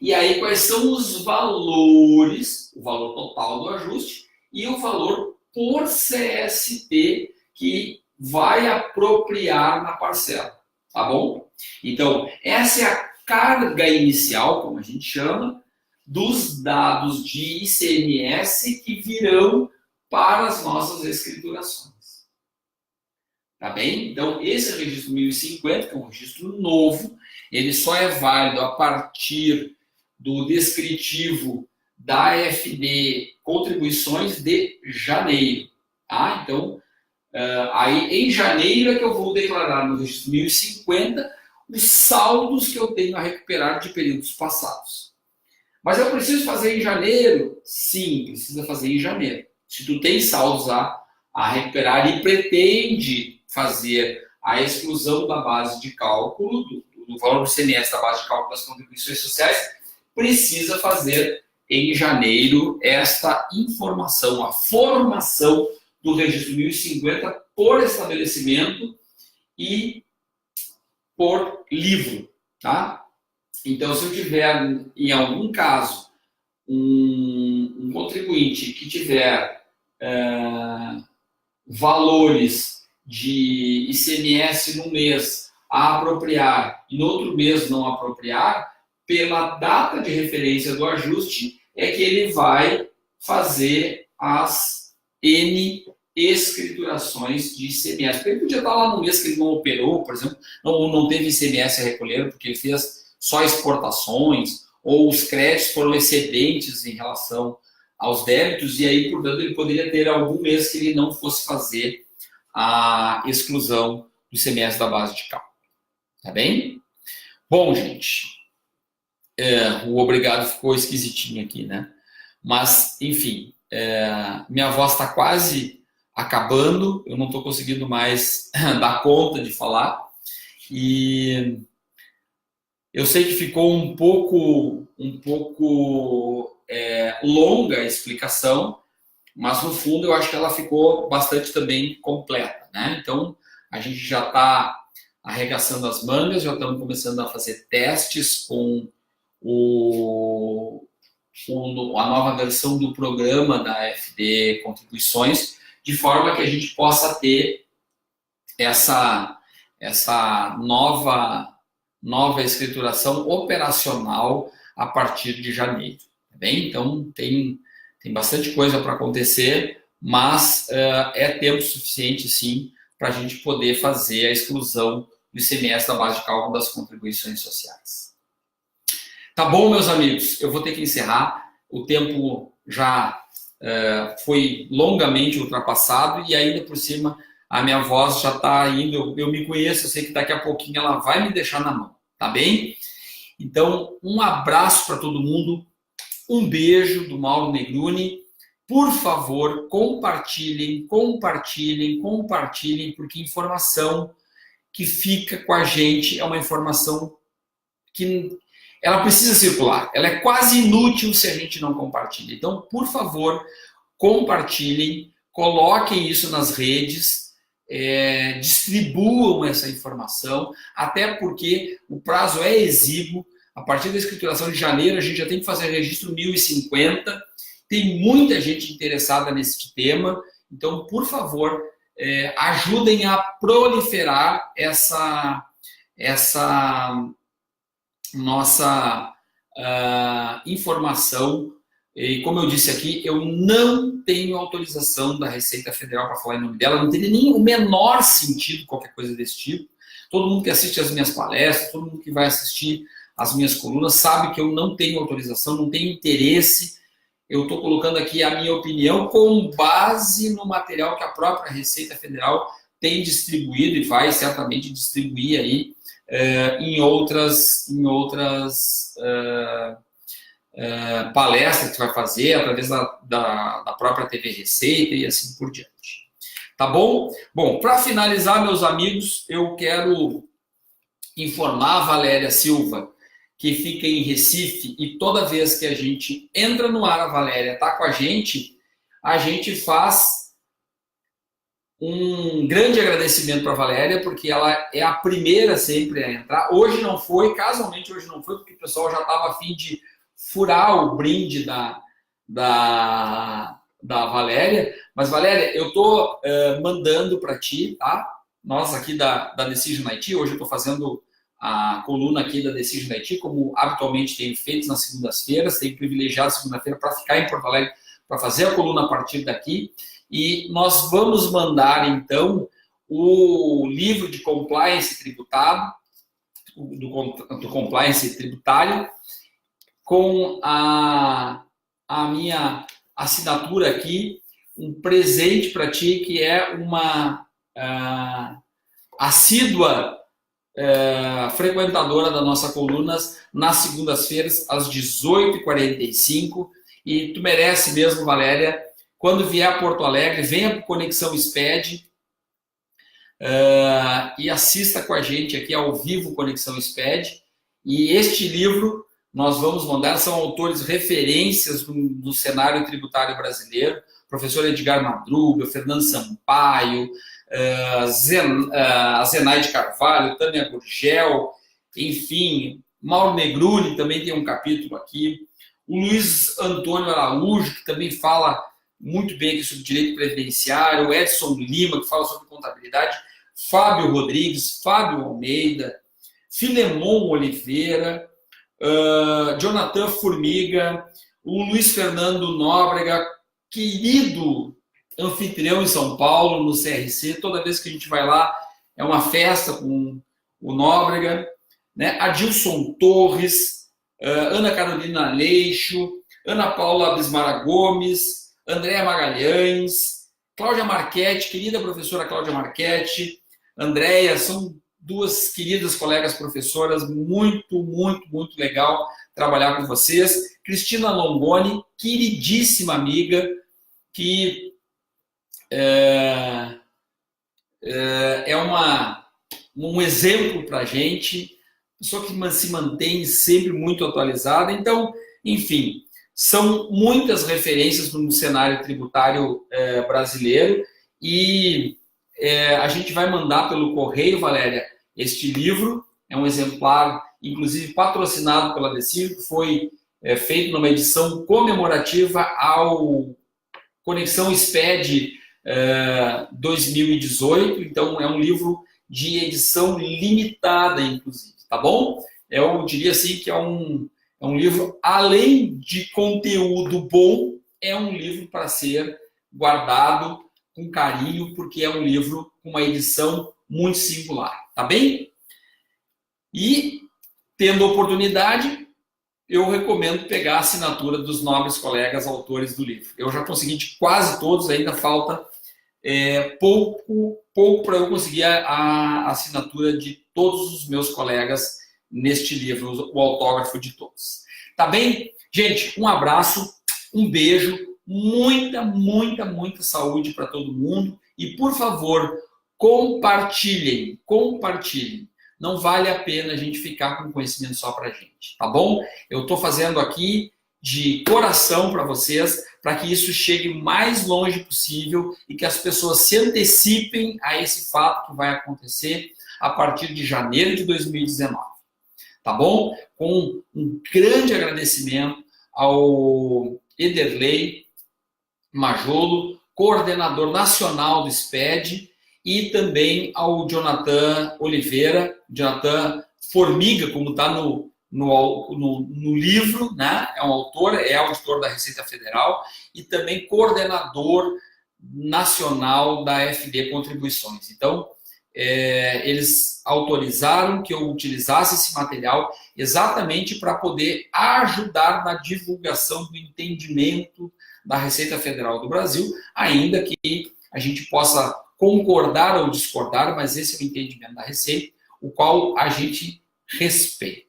E aí, quais são os valores, o valor total do ajuste e o valor por CST que vai apropriar na parcela, tá bom? Então, essa é a carga inicial, como a gente chama, dos dados de ICMS que virão para as nossas escriturações. Tá bem? Então, esse registro 1050, que é um registro novo, ele só é válido a partir do descritivo da FD Contribuições de janeiro. Tá? Então, aí em janeiro é que eu vou declarar no registro 1050 os saldos que eu tenho a recuperar de períodos passados. Mas eu preciso fazer em janeiro? Sim, precisa fazer em janeiro. Se tu tem saldos a recuperar e pretende fazer a exclusão da base de cálculo, do valor do ICMS da base de cálculo das contribuições sociais, precisa fazer em janeiro esta informação, a formação do registro 1050 por estabelecimento e por livro, tá? Então, se eu tiver, em algum caso, um contribuinte que tiver valores de ICMS no mês a apropriar e no outro mês não apropriar, pela data de referência do ajuste, é que ele vai fazer as N escriturações de ICMS. Porque ele podia estar lá no mês que ele não operou, por exemplo, não teve ICMS a recolher, porque ele fez só exportações, ou os créditos foram excedentes em relação aos débitos, e aí, portanto, ele poderia ter algum mês que ele não fosse fazer a exclusão do ICMS da base de cálculo. Tá bem? Bom, gente, o obrigado ficou esquisitinho aqui, né? Mas, enfim, minha voz está quase acabando, eu não estou conseguindo mais dar conta de falar, e eu sei que ficou um pouco longa a explicação, mas no fundo eu acho que ela ficou bastante também completa, né? Então, a gente já está arregaçando as mangas, já estamos começando a fazer testes com a nova versão do programa da FD Contribuições, de forma que a gente possa ter essa nova escrituração operacional a partir de janeiro. Tá bem? Então, tem bastante coisa para acontecer, mas é tempo suficiente, sim, para a gente poder fazer a exclusão do ICMS da base de cálculo das contribuições sociais. Tá bom, meus amigos? Eu vou ter que encerrar. O tempo já foi longamente ultrapassado e ainda por cima a minha voz já está indo. Eu me conheço, eu sei que daqui a pouquinho ela vai me deixar na mão, tá bem? Então, um abraço para todo mundo, um beijo do Mauro Negruni. Por favor, compartilhem, porque informação que fica com a gente é uma informação que ela precisa circular. Ela é quase inútil se a gente não compartilha. Então, por favor, compartilhem, coloquem isso nas redes, distribuam essa informação, até porque o prazo é exíguo. A partir da escrituração de janeiro, a gente já tem que fazer registro 1050. Tem muita gente interessada nesse tema. Então, por favor, ajudem a proliferar essa nossa informação. E como eu disse aqui, eu não tenho autorização da Receita Federal para falar em nome dela, não teria nem o menor sentido qualquer coisa desse tipo. Todo mundo que assiste as minhas palestras, todo mundo que vai assistir as minhas colunas, sabe que eu não tenho autorização, não tenho interesse. Eu estou colocando aqui a minha opinião com base no material que a própria Receita Federal tem distribuído e vai certamente distribuir aí em outras palestras que vai fazer através da própria TV Receita e assim por diante. Tá bom? Bom, para finalizar, meus amigos, eu quero informar a Valéria Silva, que fica em Recife, e toda vez que a gente entra no ar, a Valéria está com a gente faz um grande agradecimento para a Valéria, porque ela é a primeira sempre a entrar. Hoje não foi, casualmente hoje não foi, porque o pessoal já estava a fim de furar o brinde da Valéria. Mas, Valéria, eu estou mandando para ti, tá? Nós aqui da Decision IT, hoje eu estou fazendo a coluna aqui da Decision IT, como habitualmente tenho feito nas segundas-feiras, tenho privilegiado a segunda-feira para ficar em Porto Alegre, para fazer a coluna a partir daqui. E nós vamos mandar, então, o livro de compliance tributário, do compliance tributário, com a a minha assinatura aqui, um presente para ti, que é uma assídua frequentadora da nossa colunas nas segundas-feiras, às 18h45. E tu merece mesmo, Valéria. Quando vier a Porto Alegre, venha para o Conexão SPED e assista com a gente aqui ao vivo Conexão SPED. E este livro nós vamos mandar, são autores referências do cenário tributário brasileiro, professor Edgar Madruga, Fernando Sampaio, a Zenaide Carvalho, Tânia Gurgel, enfim, Mauro Negruni também tem um capítulo aqui, o Luiz Antônio Araújo, que também fala muito bem aqui sobre direito previdenciário, o Edson Lima, que fala sobre contabilidade, Fábio Rodrigues, Fábio Almeida, Filemon Oliveira, Jonathan Formiga, o Luiz Fernando Nóbrega, querido anfitrião em São Paulo, no CRC. Toda vez que a gente vai lá, é uma festa com o Nóbrega, né? Adilson Torres, Ana Carolina Leixo, Ana Paula Bismara Gomes, Andréa Magalhães, Cláudia Marchetti, querida professora Cláudia Marchetti, Andréia, são duas queridas colegas professoras, muito legal trabalhar com vocês. Cristina Longoni, queridíssima amiga, que é um exemplo para a gente, pessoa que se mantém sempre muito atualizada. Então, enfim, são muitas referências no cenário tributário brasileiro e a gente vai mandar pelo correio, Valéria, este livro. É um exemplar, inclusive patrocinado pela Decil, que foi feito numa edição comemorativa ao Conexão SPED 2018. Então, é um livro de edição limitada, inclusive, tá bom? Eu diria assim que é um livro, além de conteúdo bom, é um livro para ser guardado com carinho, porque é um livro com uma edição muito singular, tá bem? E, tendo oportunidade, eu recomendo pegar a assinatura dos nobres colegas autores do livro. Eu já consegui de quase todos, ainda falta pouco para eu conseguir a assinatura de todos os meus colegas neste livro, o autógrafo de todos. Tá bem? Gente, um abraço, um beijo, muita saúde para todo mundo e, por favor, compartilhem. Não vale a pena a gente ficar com conhecimento só para a gente, tá bom? Eu estou fazendo aqui de coração para vocês, para que isso chegue o mais longe possível e que as pessoas se antecipem a esse fato que vai acontecer a partir de janeiro de 2019. Tá bom? Com um grande agradecimento ao Ederlei Majolo, coordenador nacional do SPED, e também ao Jonathan Oliveira, Jonathan Formiga, como está no livro, né? É um autor, é auditor da Receita Federal e também coordenador nacional da FD Contribuições. Então, eles autorizaram que eu utilizasse esse material exatamente para poder ajudar na divulgação do entendimento da Receita Federal do Brasil, ainda que a gente possa concordar ou discordar, mas esse é o entendimento da Receita, o qual a gente respeita.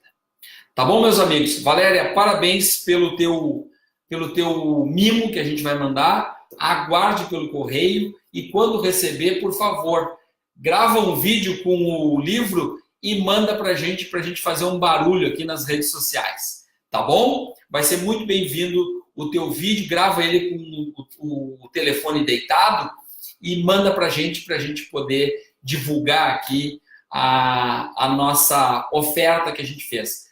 Tá bom, meus amigos? Valéria, parabéns pelo teu mimo que a gente vai mandar. Aguarde pelo correio e quando receber, por favor, grava um vídeo com o livro e manda para a gente fazer um barulho aqui nas redes sociais. Tá bom? Vai ser muito bem-vindo o teu vídeo. Grava ele com o telefone deitado e manda para a gente poder divulgar aqui a nossa oferta que a gente fez.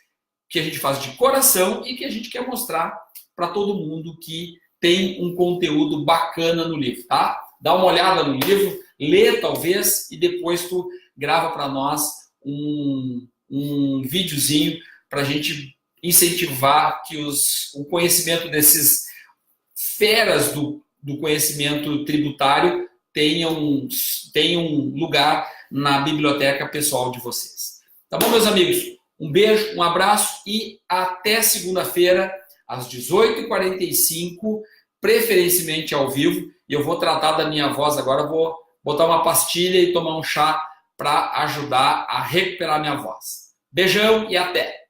Que a gente faz de coração e que a gente quer mostrar para todo mundo que tem um conteúdo bacana no livro, tá? Dá uma olhada no livro, lê talvez e depois tu grava para nós um videozinho para a gente incentivar que o conhecimento desses feras do conhecimento tributário tenham lugar na biblioteca pessoal de vocês. Tá bom, meus amigos? Um beijo, um abraço e até segunda-feira às 18h45, preferencialmente ao vivo, e eu vou tratar da minha voz agora, vou botar uma pastilha e tomar um chá para ajudar a recuperar minha voz. Beijão e até!